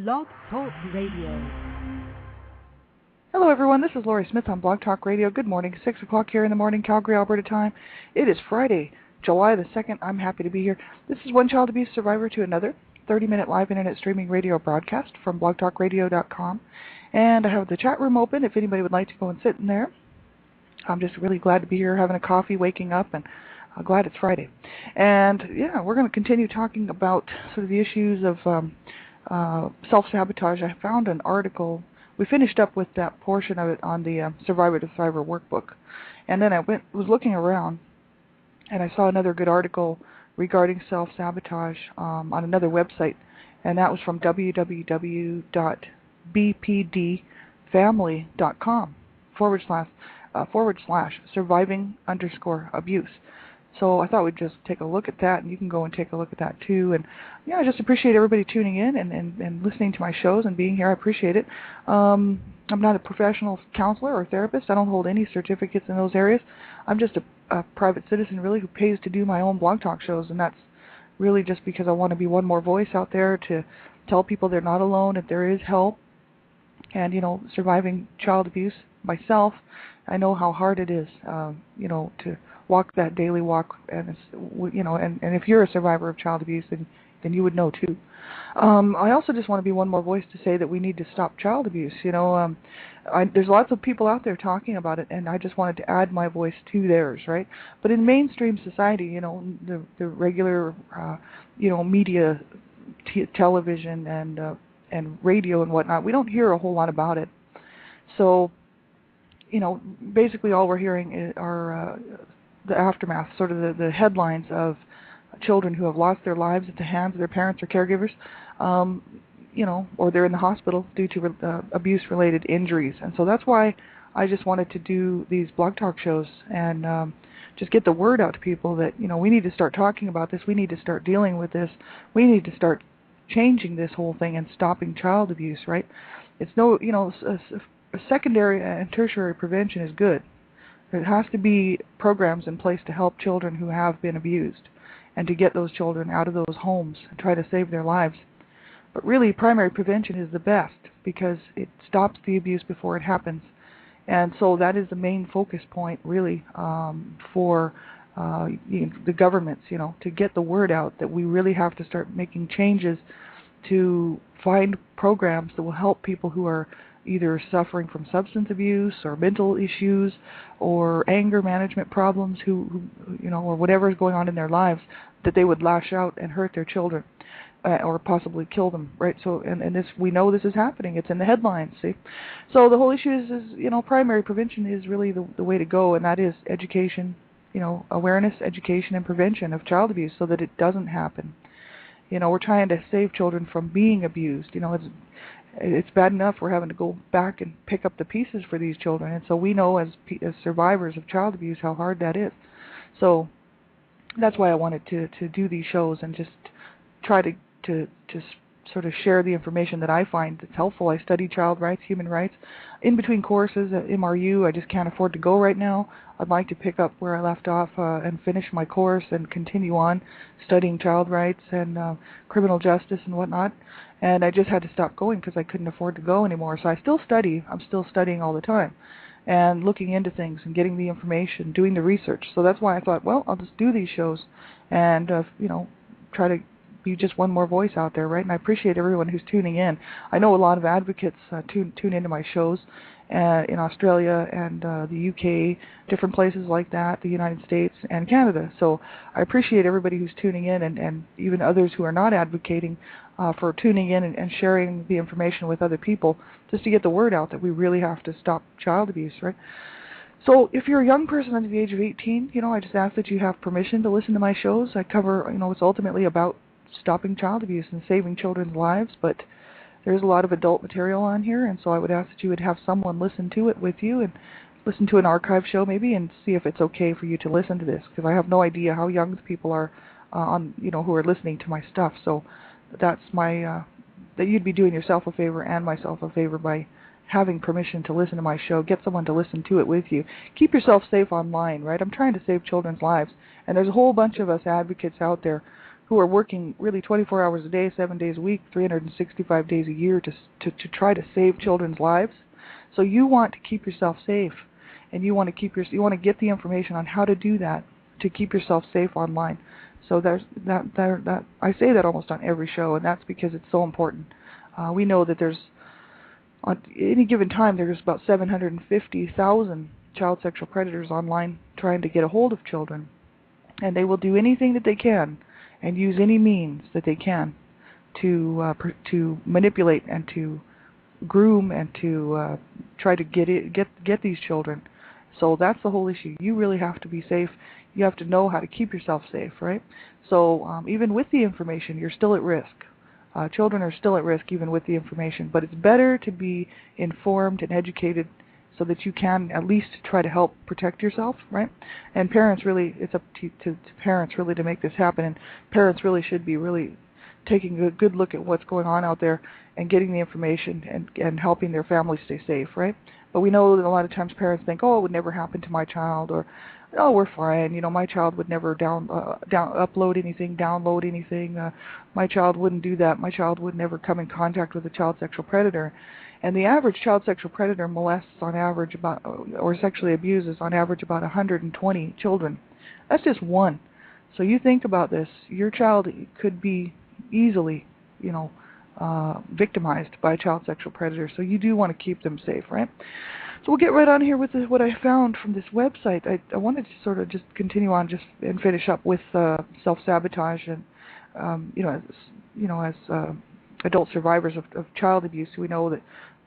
Blog Talk Radio. Hello everyone, this is Laurie Smith on Blog Talk Radio. Good morning, 6 o'clock here in the morning, Calgary, Alberta time. It is Friday, July the 2nd. I'm happy to be here. This is One Child Abuse Survivor to Another, 30-minute live internet streaming radio broadcast from blogtalkradio.com. And I have the chat room open if anybody would like to go and sit in there. I'm just really glad to be here having a coffee, waking up, and I'm glad it's Friday. And yeah, we're going to continue talking about sort of the issues of self-sabotage. I found an article. We finished up with that portion of it on the Survivor to Thriver workbook. And then I was looking around, and I saw another good article regarding self-sabotage on another website, and that was from www.bpdfamily.com / surviving_abuse. So I thought we'd just take a look at that, and you can go and take a look at that too. And yeah, I just appreciate everybody tuning in and listening to my shows and being here. I appreciate it. I'm not a professional counselor or therapist. I don't hold any certificates in those areas. I'm just a private citizen, really, who pays to do my own blog talk shows, and that's really just because I want to be one more voice out there to tell people they're not alone, that there is help. And, you know, surviving child abuse myself, I know how hard it is, you know, to walk that daily walk, and it's, you know, and if you're a survivor of child abuse, then you would know too. I also just want to be one more voice to say that we need to stop child abuse. You know, there's lots of people out there talking about it, and I just wanted to add my voice to theirs, right? But in mainstream society, you know, the regular, you know, media, television and radio and whatnot, we don't hear a whole lot about it. So, you know, basically all we're hearing are the aftermath, sort of the headlines of children who have lost their lives at the hands of their parents or caregivers, you know, or they're in the hospital due to abuse-related injuries. And so that's why I just wanted to do these blog talk shows and just get the word out to people that, you know, we need to start talking about this, we need to start dealing with this, we need to start changing this whole thing and stopping child abuse, right? It's no, you know, a secondary and tertiary prevention is good. There has to be programs in place to help children who have been abused and to get those children out of those homes and try to save their lives. But really, primary prevention is the best because it stops the abuse before it happens. And so that is the main focus point, really, for the governments, you know, to get the word out that we really have to start making changes to find programs that will help people who are either suffering from substance abuse or mental issues or anger management problems, who you know, or whatever is going on in their lives, that they would lash out and hurt their children or possibly kill them, right? So, and this, we know this is happening. It's in the headlines, see? So the whole issue is you know, primary prevention is really the way to go, and that is education, you know, awareness, education, and prevention of child abuse so that it doesn't happen. You know, we're trying to save children from being abused. You know, it's bad enough we're having to go back and pick up the pieces for these children, and so we know as survivors of child abuse how hard that is. So that's why I wanted to do these shows and just try to sort of share the information that I find that's helpful. I study child rights, human rights. In between courses at MRU, I just can't afford to go right now. I'd like to pick up where I left off and finish my course and continue on studying child rights and criminal justice and whatnot. And I just had to stop going because I couldn't afford to go anymore. So I still study. I'm still studying all the time and looking into things and getting the information, doing the research. So that's why I thought, well, I'll just do these shows and, you know, try to be just one more voice out there, right? And I appreciate everyone who's tuning in. I know a lot of advocates tune into my shows in Australia and the UK, different places like that, the United States and Canada. So I appreciate everybody who's tuning in and even others who are not advocating for tuning in and sharing the information with other people just to get the word out that we really have to stop child abuse, right? So if you're a young person under the age of 18, you know, I just ask that you have permission to listen to my shows. I cover, you know, it's ultimately about stopping child abuse and saving children's lives, but there's a lot of adult material on here, and so I would ask that you would have someone listen to it with you and listen to an archive show maybe and see if it's okay for you to listen to this, because I have no idea how young the people are you know, who are listening to my stuff. So that's my that you'd be doing yourself a favor and myself a favor by having permission to listen to my show. Get someone to listen to it with you. Keep yourself safe online, right? I'm trying to save children's lives, and there's a whole bunch of us advocates out there who are working really 24 hours a day, 7 days a week, 365 days a year to try to save children's lives. So you want to keep yourself safe, and you want to get the information on how to do that to keep yourself safe online. So there's that I say that almost on every show, and that's because it's so important. We know that there's on any given time there's about 750,000 child sexual predators online trying to get a hold of children, and they will do anything that they can and use any means that they can to manipulate and to groom and to try to get these children. So that's the whole issue. You really have to be safe. You have to know how to keep yourself safe, right? So even with the information, you're still at risk. Children are still at risk even with the information, but it's better to be informed and educated so that you can at least try to help protect yourself, right? And parents really, it's up to parents really to make this happen, and parents really should be really taking a good look at what's going on out there and getting the information and helping their family stay safe, right? But we know that a lot of times parents think, oh, it would never happen to my child, or oh, we're fine. You know, my child would never upload anything, download anything. My child wouldn't do that. My child would never come in contact with a child sexual predator. And the average child sexual predator molests on average about, or sexually abuses on average about 120 children. That's just one. So you think about this. Your child could be easily, victimized by a child sexual predator. So you do want to keep them safe, right? So we'll get right on here with what I found from this website. I wanted to sort of just continue on and finish up with self-sabotage and, as adult survivors of child abuse, we know that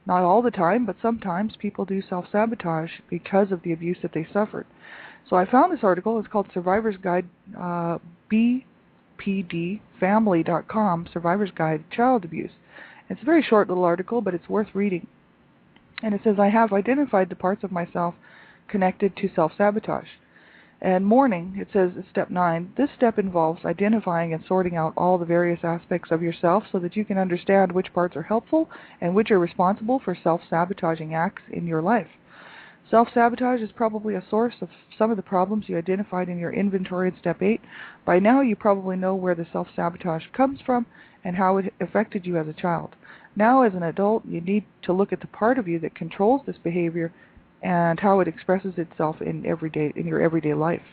not all the time, but sometimes people do self-sabotage because of the abuse that they suffered. So I found this article. It's called Survivor's Guide, bpdfamily.com, Survivor's Guide to Child Abuse. It's a very short little article, but it's worth reading. And it says, I have identified the parts of myself connected to self-sabotage. And mourning, it says, step 9, this step involves identifying and sorting out all the various aspects of yourself so that you can understand which parts are helpful and which are responsible for self-sabotaging acts in your life. Self-sabotage is probably a source of some of the problems you identified in your inventory in step 8. By now you probably know where the self-sabotage comes from and how it affected you as a child. Now as an adult, you need to look at the part of you that controls this behavior and how it expresses itself in your everyday life.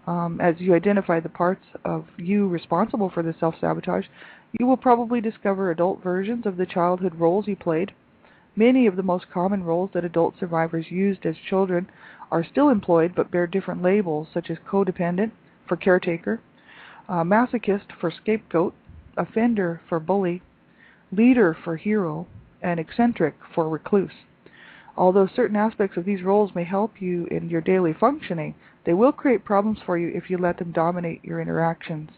As you identify the parts of you responsible for the self-sabotage, you will probably discover adult versions of the childhood roles you played. Many of the most common roles that adult survivors used as children are still employed but bear different labels, such as codependent for caretaker, masochist for scapegoat, offender for bully, leader for hero, and eccentric for recluse. Although certain aspects of these roles may help you in your daily functioning, they will create problems for you if you let them dominate your interactions.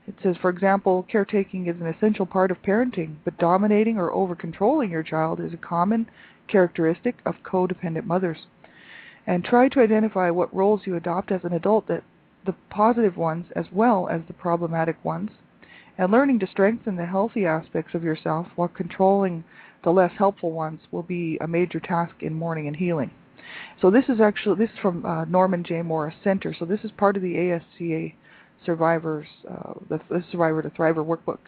It says, for example, caretaking is an essential part of parenting, but dominating or over-controlling your child is a common characteristic of codependent mothers. And try to identify what roles you adopt as an adult, the positive ones as well as the problematic ones. And learning to strengthen the healthy aspects of yourself while controlling the less helpful ones will be a major task in mourning and healing. So this is from Norman J. Morris Center. So this is part of the ASCA Survivors, the Survivor to Thriver workbook.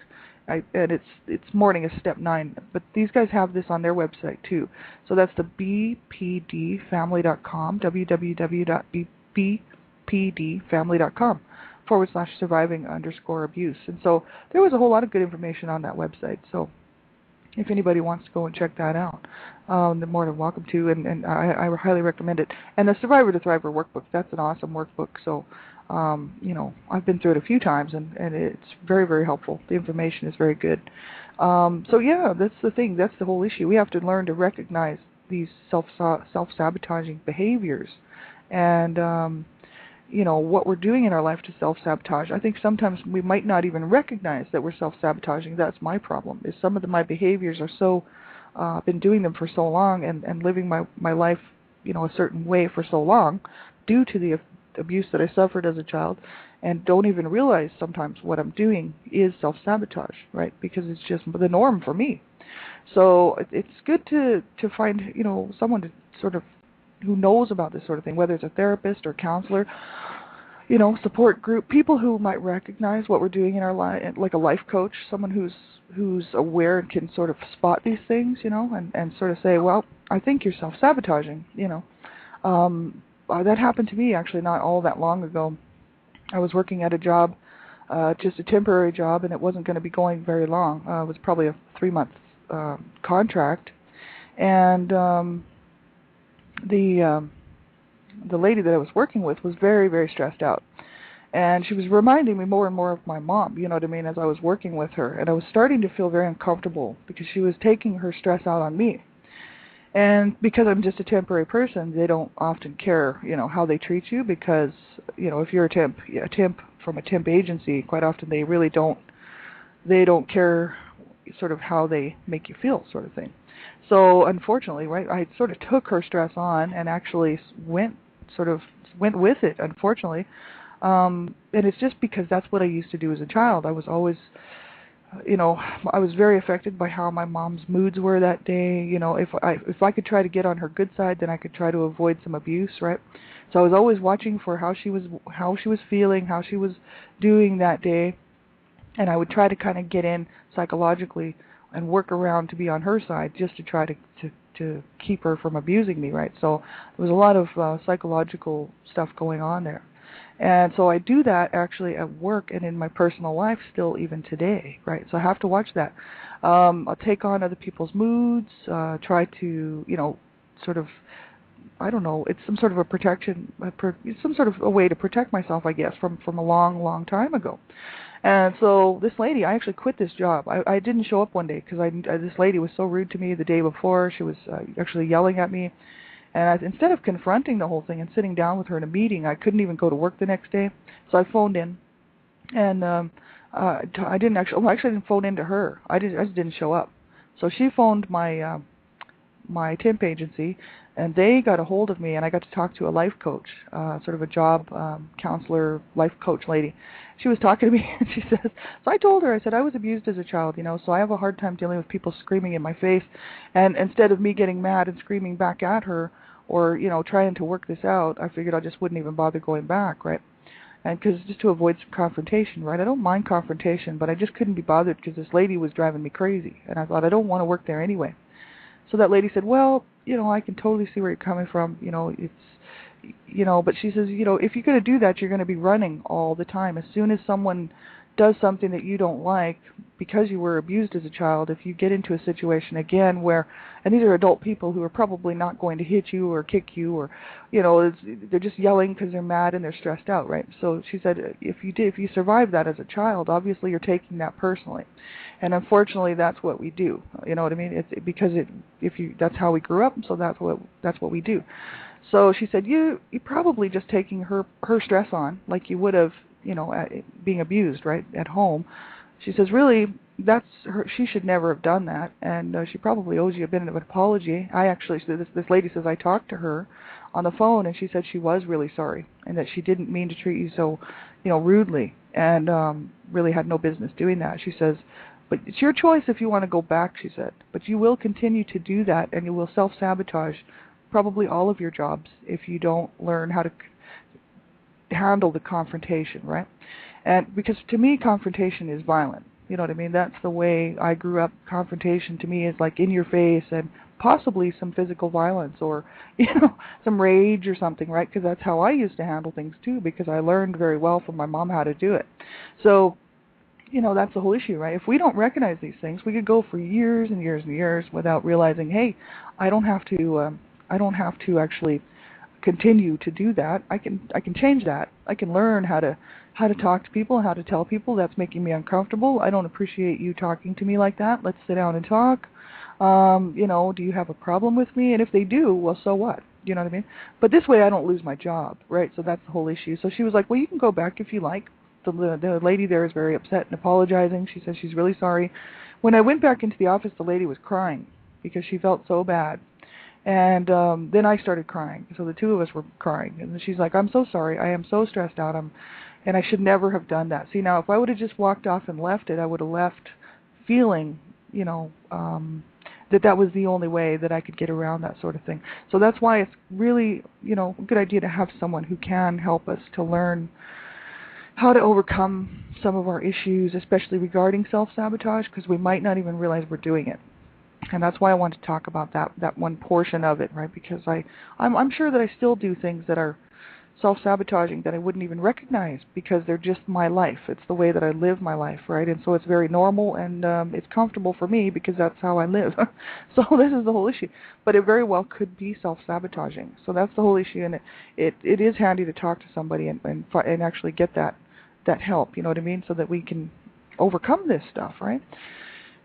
And it's mourning is step 9. But these guys have this on their website too. So that's the bpdfamily.com, www.bpdfamily.com. /surviving_abuse. And so there was a whole lot of good information on that website. So if anybody wants to go and check that out, they're more than welcome to, and I highly recommend it. And the Survivor to Thriver workbook, that's an awesome workbook. So, I've been through it a few times, and it's very, very helpful. The information is very good. So yeah, that's the thing. That's the whole issue. We have to learn to recognize these self-sabotaging behaviors and what we're doing in our life to self-sabotage. I think sometimes we might not even recognize that we're self-sabotaging. That's my problem, is some of my behaviors are so, I've been doing them for so long and living my life, a certain way for so long due to the abuse that I suffered as a child, and don't even realize sometimes what I'm doing is self-sabotage, right? Because it's just the norm for me. So it's good to find, someone to sort of who knows about this sort of thing, whether it's a therapist or counselor, support group, people who might recognize what we're doing in our life, like a life coach, someone who's aware and can sort of spot these things, and sort of say, well, I think you're self-sabotaging, that happened to me actually not all that long ago. I was working at a job, just a temporary job, and it wasn't going to be going very long. It was probably a 3-month contract, and the lady that I was working with was very, very stressed out. And she was reminding me more and more of my mom, you know what I mean, as I was working with her. And I was starting to feel very uncomfortable because she was taking her stress out on me. And because I'm just a temporary person, they don't often care, how they treat you because, if you're a temp from a temp agency, quite often they really don't care sort of how they make you feel sort of thing. So unfortunately, right, I sort of took her stress on and actually went with it, unfortunately. And it's just because that's what I used to do as a child. I was always, I was very affected by how my mom's moods were that day. If I could try to get on her good side, then I could try to avoid some abuse, right? So I was always watching for how she was feeling, how she was doing that day, and I would try to kind of get in psychologically and work around to be on her side just to try to keep her from abusing me, right? So there was a lot of psychological stuff going on there. And so I do that actually at work and in my personal life still even today, right? So I have to watch that. I'll take on other people's moods, try to, sort of, I don't know, it's some sort of a protection, some sort of a way to protect myself, I guess, from a long, long time ago. And so this lady, I actually quit this job. I didn't show up one day because this lady was so rude to me the day before. She was actually yelling at me. And instead of confronting the whole thing and sitting down with her in a meeting, I couldn't even go to work the next day. So I phoned in, and I didn't phone in to her. I just didn't show up. So she phoned my temp agency, and they got a hold of me, and I got to talk to a life coach, sort of a job counselor, life coach lady. She was talking to me, and she says, so I told her, I said, I was abused as a child, so I have a hard time dealing with people screaming in my face, and instead of me getting mad and screaming back at her, or, trying to work this out, I figured I just wouldn't even bother going back, right? And because just to avoid some confrontation, right? I don't mind confrontation, but I just couldn't be bothered because this lady was driving me crazy, and I thought I don't want to work there anyway. So that lady said, well, I can totally see where you're coming from, but she says, if you're going to do that, you're going to be running all the time. As soon as someone does something that you don't like because you were abused as a child, if you get into a situation again where, and these are adult people who are probably not going to hit you or kick you or, they're just yelling because they're mad and they're stressed out, right? So she said, if you survive that as a child, obviously you're taking that personally. And unfortunately, that's what we do. You know what I mean? It's because that's how we grew up, so that's what we do. So she said, you're probably just taking her stress on like you would have, being abused, right, at home. She says, really, that's her. She should never have done that, and she probably owes you a bit of an apology. This lady says, I talked to her on the phone, and she said she was really sorry, and that she didn't mean to treat you so, rudely, and really had no business doing that. She says, but it's your choice if you want to go back, she said, but you will continue to do that, and you will self-sabotage probably all of your jobs if you don't learn how to handle the confrontation, right? And because to me, confrontation is violent. You know what I mean? That's the way I grew up. Confrontation to me is like in your face and possibly some physical violence or, some rage or something, right? Because that's how I used to handle things too, because I learned very well from my mom how to do it. So, that's the whole issue, right? If we don't recognize these things, we could go for years and years and years without realizing, hey, I don't have to actually continue to do that. I can change that. I can learn how to talk to people, how to tell people that's making me uncomfortable. I don't appreciate you talking to me like that. Let's sit down and talk. Do you have a problem with me? And if they do, well, so what? You know what I mean? But this way I don't lose my job, right? So that's the whole issue. So she was like, well, you can go back if you like. The lady there is very upset and apologizing. She says she's really sorry. When I went back into the office, the lady was crying because she felt so bad. And then I started crying. So the two of us were crying. And she's like, I'm so sorry. I am so stressed out. And I should never have done that. See, now, if I would have just walked off and left it, I would have left feeling, that was the only way that I could get around that sort of thing. So that's why it's really, a good idea to have someone who can help us to learn how to overcome some of our issues, especially regarding self-sabotage, because we might not even realize we're doing it. And that's why I want to talk about that one portion of it, right? Because I'm sure that I still do things that are self-sabotaging that I wouldn't even recognize because they're just my life. It's the way that I live my life, right? And so it's very normal and it's comfortable for me because that's how I live. So this is the whole issue. But it very well could be self-sabotaging. So that's the whole issue, and it is handy to talk to somebody and actually get that help, you know what I mean, so that we can overcome this stuff, right?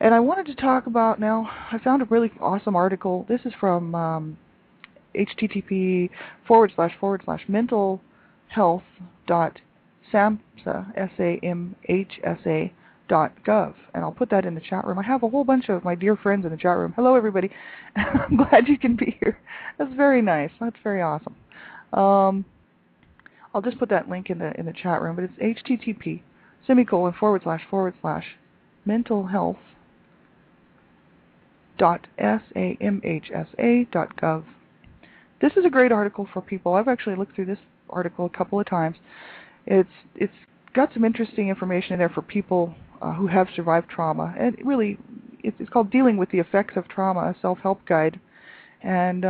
And I wanted to talk about now, I found a really awesome article. This is from http://mentalhealth.samhsa.gov, and I'll put that in the chat room. I have a whole bunch of my dear friends in the chat room. Hello, everybody. I'm glad you can be here. That's very nice. That's very awesome. I'll just put that link in the chat room, but it's http://mentalhealth.samhsa.gov. This is a great article for people. I've actually looked through this article a couple of times. It's got some interesting information in there for people who have survived trauma, and really, it's called "Dealing with the Effects of Trauma: A Self-Help Guide." And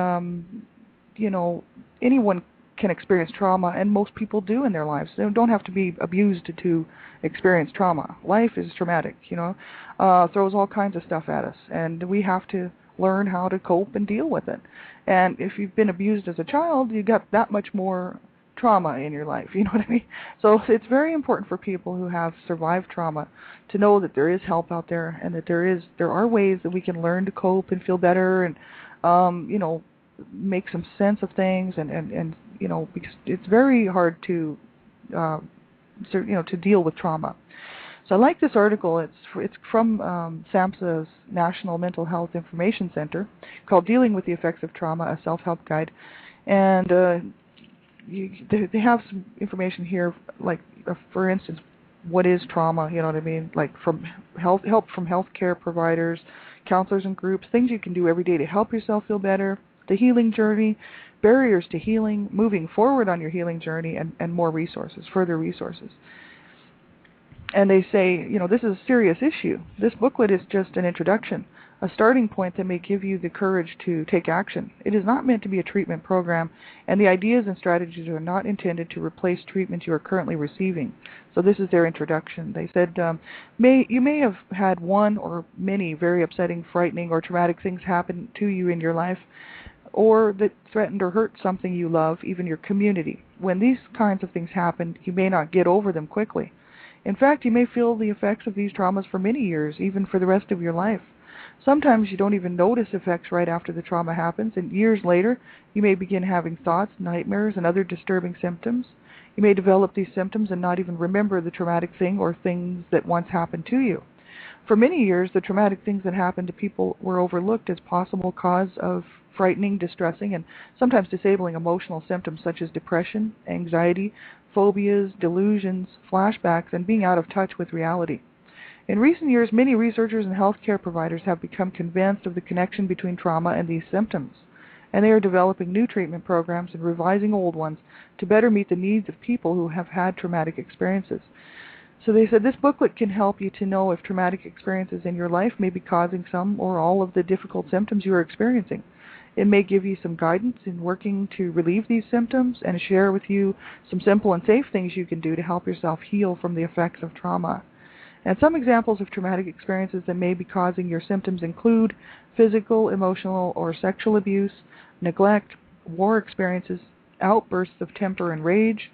anyone can experience trauma, and most people do in their lives. They don't have to be abused to experience trauma. Life is traumatic, throws all kinds of stuff at us, and we have to learn how to cope and deal with it. And if you've been abused as a child, you got that much more trauma in your life, you know what I mean? So it's very important for people who have survived trauma to know that there is help out there, and that there are ways that we can learn to cope and feel better, and make some sense of things, and because it's very hard to to deal with trauma. So I like this article. It's from SAMHSA's National Mental Health Information Center, called "Dealing with the Effects of Trauma: A Self-Help Guide," and they have some information here, like for instance, what is trauma? You know what I mean? Like from help from healthcare providers, counselors, and groups, things you can do every day to help yourself feel better, the healing journey, barriers to healing, moving forward on your healing journey, and more resources, further resources. And they say, this is a serious issue. This booklet is just an introduction, a starting point that may give you the courage to take action. It is not meant to be a treatment program, and the ideas and strategies are not intended to replace treatment you are currently receiving. So this is their introduction. They said, you may have had one or many very upsetting, frightening, or traumatic things happen to you in your life, or that threatened or hurt something you love, even your community. When these kinds of things happen, you may not get over them quickly. In fact, you may feel the effects of these traumas for many years, even for the rest of your life. Sometimes you don't even notice effects right after the trauma happens, and years later, you may begin having thoughts, nightmares, and other disturbing symptoms. You may develop these symptoms and not even remember the traumatic thing or things that once happened to you. For many years, the traumatic things that happened to people were overlooked as possible cause of frightening, distressing, and sometimes disabling emotional symptoms such as depression, anxiety, phobias, delusions, flashbacks, and being out of touch with reality. In recent years, many researchers and healthcare providers have become convinced of the connection between trauma and these symptoms, and they are developing new treatment programs and revising old ones to better meet the needs of people who have had traumatic experiences. So they said this booklet can help you to know if traumatic experiences in your life may be causing some or all of the difficult symptoms you are experiencing. It may give you some guidance in working to relieve these symptoms and share with you some simple and safe things you can do to help yourself heal from the effects of trauma. And some examples of traumatic experiences that may be causing your symptoms include physical, emotional, or sexual abuse, neglect, war experiences, outbursts of temper and rage,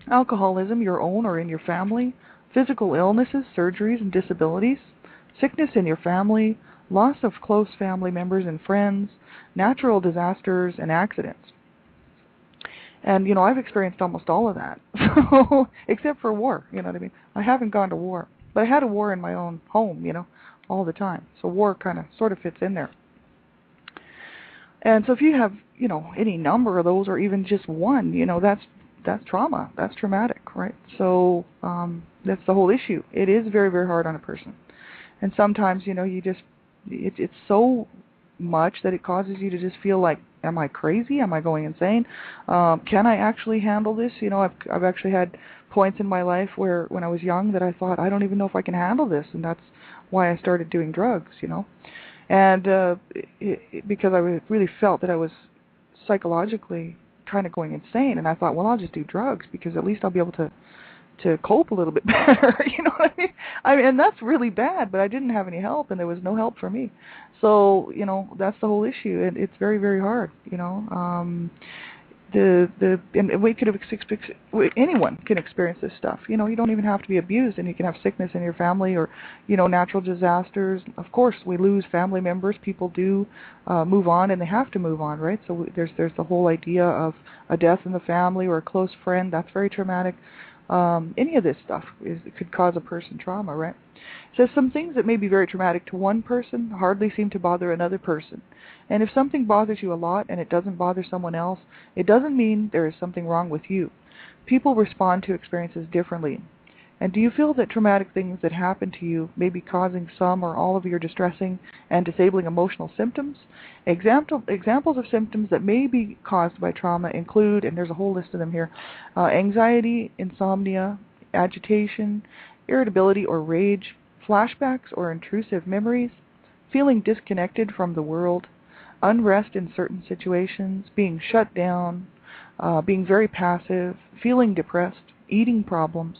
alcoholism, your own or in your family, physical illnesses, surgeries, and disabilities, sickness in your family, loss of close family members and friends, natural disasters, and accidents. And, I've experienced almost all of that, except for war, you know what I mean? I haven't gone to war, but I had a war in my own home, all the time. So war sort of fits in there. And so if you have, any number of those or even just one, that's trauma. That's traumatic, right? So that's the whole issue. It is very, very hard on a person. And sometimes, it's so much that it causes you to just feel like, am I crazy? Am I going insane? Can I actually handle this? I've actually had points in my life where, when I was young, that I thought, I don't even know if I can handle this, and that's why I started doing drugs, And because I really felt that I was psychologically kind of going insane, and I thought, well, I'll just do drugs because at least I'll be able to cope a little bit better, you know what I mean? And that's really bad, but I didn't have any help, and there was no help for me. So, that's the whole issue, and it's very, very hard, and we could have anyone can experience this stuff. You don't even have to be abused, and you can have sickness in your family, or natural disasters. Of course, we lose family members. People do move on, and they have to move on, right? So there's the whole idea of a death in the family or a close friend. That's very traumatic. Any of this stuff could cause a person trauma, right? So some things that may be very traumatic to one person hardly seem to bother another person. And if something bothers you a lot and it doesn't bother someone else, it doesn't mean there is something wrong with you. People respond to experiences differently. And do you feel that traumatic things that happen to you may be causing some or all of your distressing and disabling emotional symptoms? Examples of symptoms that may be caused by trauma include, and there's a whole list of them here, anxiety, insomnia, agitation, irritability or rage, flashbacks or intrusive memories, feeling disconnected from the world, unrest in certain situations, being shut down, being very passive, feeling depressed, eating problems,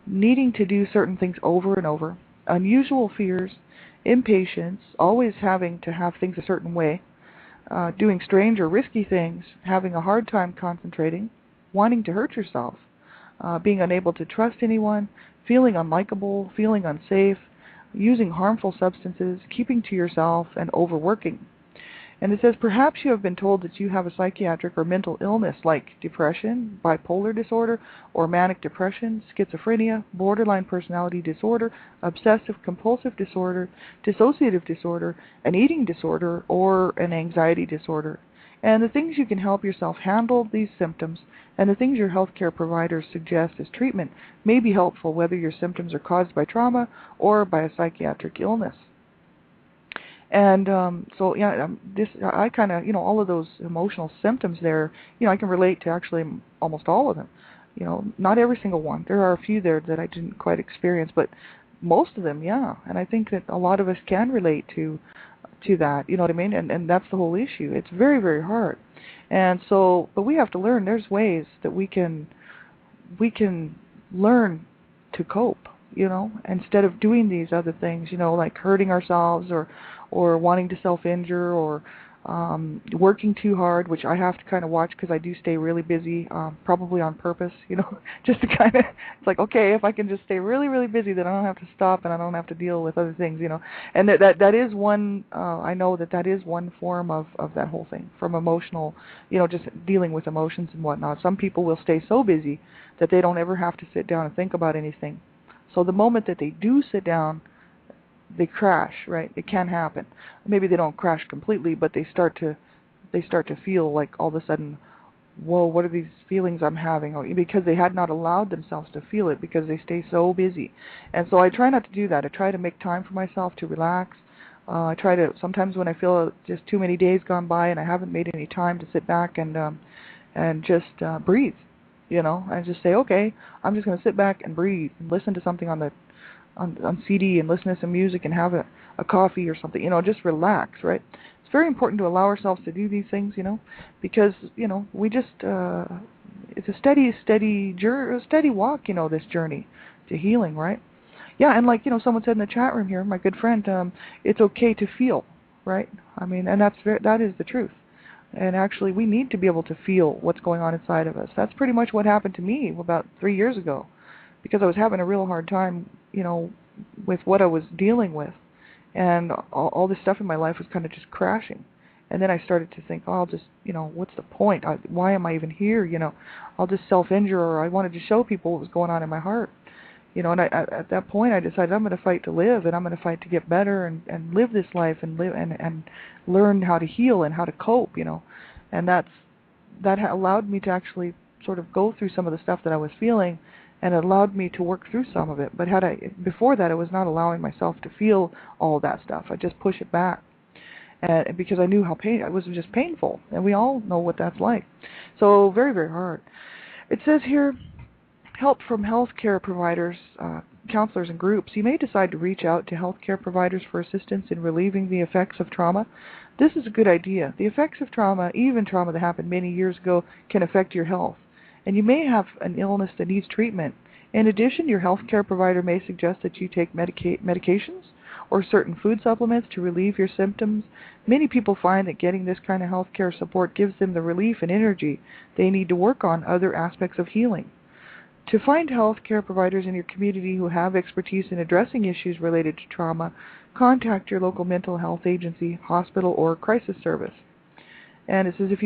needing to do certain things over and over, unusual fears, impatience, always having to have things a certain way, doing strange or risky things, having a hard time concentrating, wanting to hurt yourself, being unable to trust anyone, feeling unlikable, feeling unsafe, using harmful substances, keeping to yourself, and overworking. And it says, perhaps you have been told that you have a psychiatric or mental illness like depression, bipolar disorder, or manic depression, schizophrenia, borderline personality disorder, obsessive-compulsive disorder, dissociative disorder, an eating disorder, or an anxiety disorder. And the things you can help yourself handle these symptoms, and the things your healthcare providers suggest as treatment may be helpful whether your symptoms are caused by trauma or by a psychiatric illness. And I kind of, all of those emotional symptoms there, I can relate to actually almost all of them. Not every single one. There are a few there that I didn't quite experience, but most of them, yeah. And I think that a lot of us can relate to that, you know what I mean? And that's the whole issue. It's very, very hard. And so, but we have to learn. There's ways that we can learn to cope, instead of doing these other things, like hurting ourselves or wanting to self-injure or working too hard, which I have to kind of watch because I do stay really busy, probably on purpose, just to kind of, it's like, okay, if I can just stay really, really busy, then I don't have to stop and I don't have to deal with other things, And that is one, I know that is one form of that whole thing, from emotional, just dealing with emotions and whatnot. Some people will stay so busy that they don't ever have to sit down and think about anything. So the moment that they do sit down, they crash, right? It can happen. Maybe they don't crash completely, but they start to feel like all of a sudden, whoa, what are these feelings I'm having? Or because they had not allowed themselves to feel it because they stay so busy. And so I try not to do that. I try to make time for myself to relax. I try to, sometimes when I feel just too many days gone by and I haven't made any time to sit back and just breathe, and just say, okay, I'm just going to sit back and breathe and listen to something on CD and listen to some music and have a coffee or something, just relax, right? It's very important to allow ourselves to do these things, because, we just, it's a steady walk, this journey to healing, right? Yeah, and like, someone said in the chat room here, my good friend, it's okay to feel, right? I mean, and that is the truth. And actually, we need to be able to feel what's going on inside of us. That's pretty much what happened to me about 3 years ago, because I was having a real hard time, with what I was dealing with. And all this stuff in my life was kind of just crashing. And then I started to think, oh, I'll just, what's the point? Why am I even here? I'll just self-injure, or I wanted to show people what was going on in my heart. And at that point, I decided I'm going to fight to live, and I'm going to fight to get better and live this life and live and learn how to heal and how to cope, And that allowed me to actually sort of go through some of the stuff that I was feeling, and it allowed me to work through some of it. But before that, I was not allowing myself to feel all that stuff. I just push it back, and because I knew how it was just painful, and we all know what that's like. So very, very hard. It says here, help from healthcare providers, counselors, and groups, you may decide to reach out to healthcare providers for assistance in relieving the effects of trauma. This is a good idea. The effects of trauma, even trauma that happened many years ago, can affect your health. And you may have an illness that needs treatment. In addition, your healthcare provider may suggest that you take medications or certain food supplements to relieve your symptoms. Many people find that getting this kind of healthcare support gives them the relief and energy they need to work on other aspects of healing. To find healthcare providers in your community who have expertise in addressing issues related to trauma, contact your local mental health agency, hospital, or crisis service. And it says if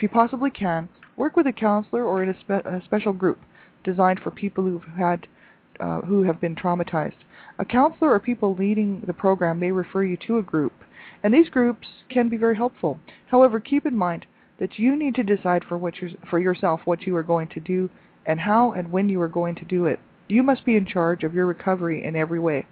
you possibly can, work with a counselor or in a special group designed for people who have been traumatized. A counselor or people leading the program may refer you to a group, and these groups can be very helpful. However, keep in mind that you need to decide for yourself what you are going to do and how and when you are going to do it. You must be in charge of your recovery in every way.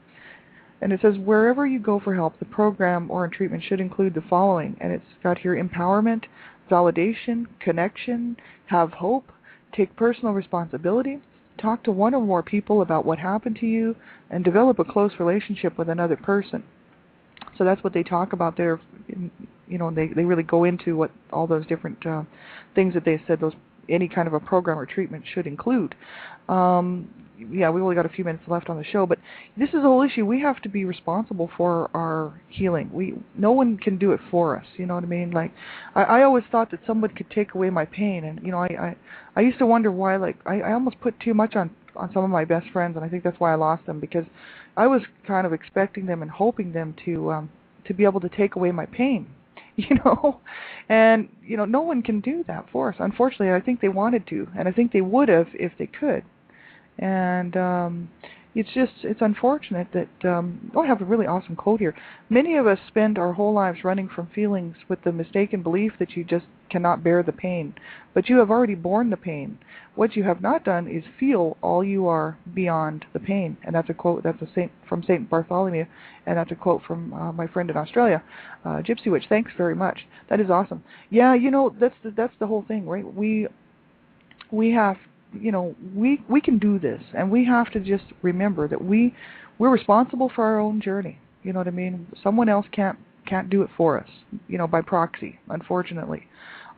And it says wherever you go for help, the program or treatment should include the following, and it's got here empowerment, validation, connection, have hope, take personal responsibility, talk to one or more people about what happened to you, and develop a close relationship with another person. So that's what they talk about there. You know, they really go into what all those different things that they said any kind of a program or treatment should include. We only got a few minutes left on the show, but this is the whole issue. We have to be responsible for our healing. No one can do it for us. You know what I mean? Like, I always thought that someone could take away my pain, and you know, I used to wonder why. Like, I almost put too much on some of my best friends, and I think that's why I lost them, because I was kind of expecting them and hoping them to be able to take away my pain. You know, and you know, no one can do that for us. Unfortunately, I think they wanted to, and I think they would have if they could. And it's unfortunate that, I have a really awesome quote here. Many of us spend our whole lives running from feelings with the mistaken belief that you just cannot bear the pain. But you have already borne the pain. What you have not done is feel all you are beyond the pain. And that's a quote, from St. Bartholomew, and that's a quote from my friend in Australia, Gypsy Witch. Thanks very much. That is awesome. Yeah, you know, that's the whole thing, right? We have, you know, we can do this, and we have to just remember that we're responsible for our own journey. You know what I mean? Someone else can't do it for us, you know, by proxy, unfortunately.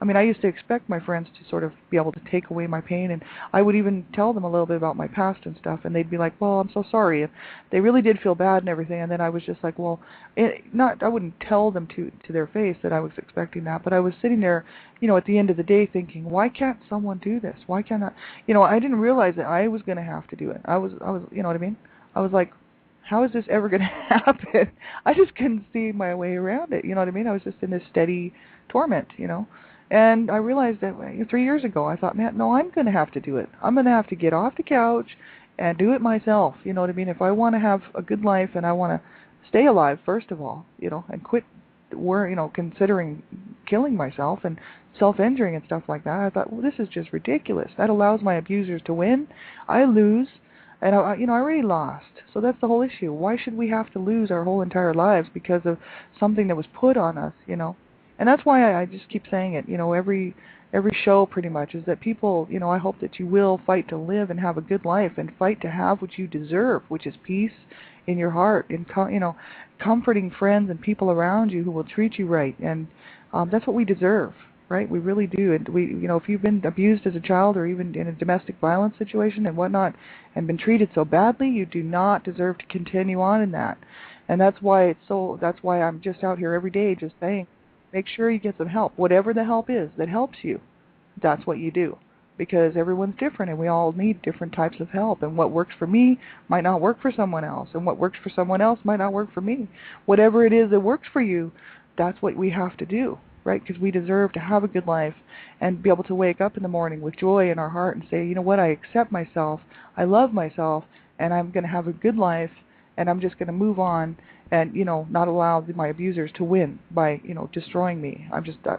I mean, I used to expect my friends to sort of be able to take away my pain, and I would even tell them a little bit about my past and stuff, and they'd be like, well, I'm so sorry. And they really did feel bad and everything, and then I was just like, well, I wouldn't tell them to their face that I was expecting that, but I was sitting there, you know, at the end of the day thinking, why can't someone do this? Why can't I? You know, I didn't realize that I was going to have to do it. I was, you know what I mean? I was like, how is this ever going to happen? I just couldn't see my way around it, you know what I mean? I was just in this steady torment, you know. And I realized that 3 years ago, I thought, man, no, I'm going to have to do it. I'm going to have to get off the couch and do it myself, you know what I mean? If I want to have a good life and I want to stay alive, first of all, you know, and quit, considering killing myself and self-injuring and stuff like that, I thought, well, this is just ridiculous. That allows my abusers to win. I lose. And, I already lost. So that's the whole issue. Why should we have to lose our whole entire lives because of something that was put on us, you know? And that's why I just keep saying it, you know, every show pretty much, is that people, you know, I hope that you will fight to live and have a good life and fight to have what you deserve, which is peace in your heart and, you know, comforting friends and people around you who will treat you right. And that's what we deserve, right? We really do. And we, you know, if you've been abused as a child or even in a domestic violence situation and whatnot and been treated so badly, you do not deserve to continue on in that. And that's why I'm just out here every day just saying, make sure you get some help. Whatever the help is that helps you, that's what you do. Because everyone's different and we all need different types of help. And what works for me might not work for someone else. And what works for someone else might not work for me. Whatever it is that works for you, that's what we have to do, right? Because we deserve to have a good life and be able to wake up in the morning with joy in our heart and say, you know what, I accept myself, I love myself, and I'm going to have a good life, and I'm just going to move on and, you know, not allow my abusers to win by, you know, destroying me.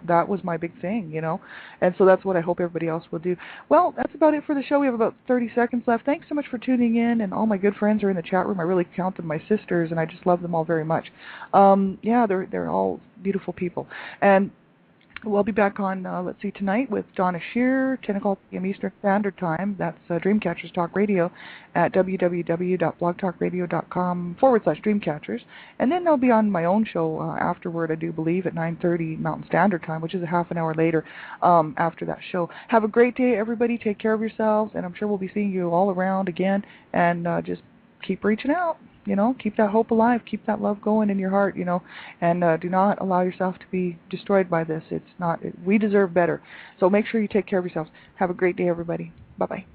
That was my big thing, you know. And so that's what I hope everybody else will do. Well, that's about it for the show. We have about 30 seconds left. Thanks so much for tuning in, and all my good friends are in the chat room. I really count them my sisters, and I just love them all very much. Yeah, they're all beautiful people. And We'll be back on, let's see, tonight with Donna Shear, 10 o'clock p.m. Eastern Standard Time. That's Dreamcatchers Talk Radio at www.blogtalkradio.com/Dreamcatchers. And then I'll be on my own show afterward, I do believe, at 9:30 Mountain Standard Time, which is a half an hour later after that show. Have a great day, everybody. Take care of yourselves, and I'm sure we'll be seeing you all around again. And just keep reaching out. Keep that hope alive, keep that love going in your heart, and do not allow yourself to be destroyed by this. We deserve better. So make sure you take care of yourselves. Have a great day, everybody. Bye-bye.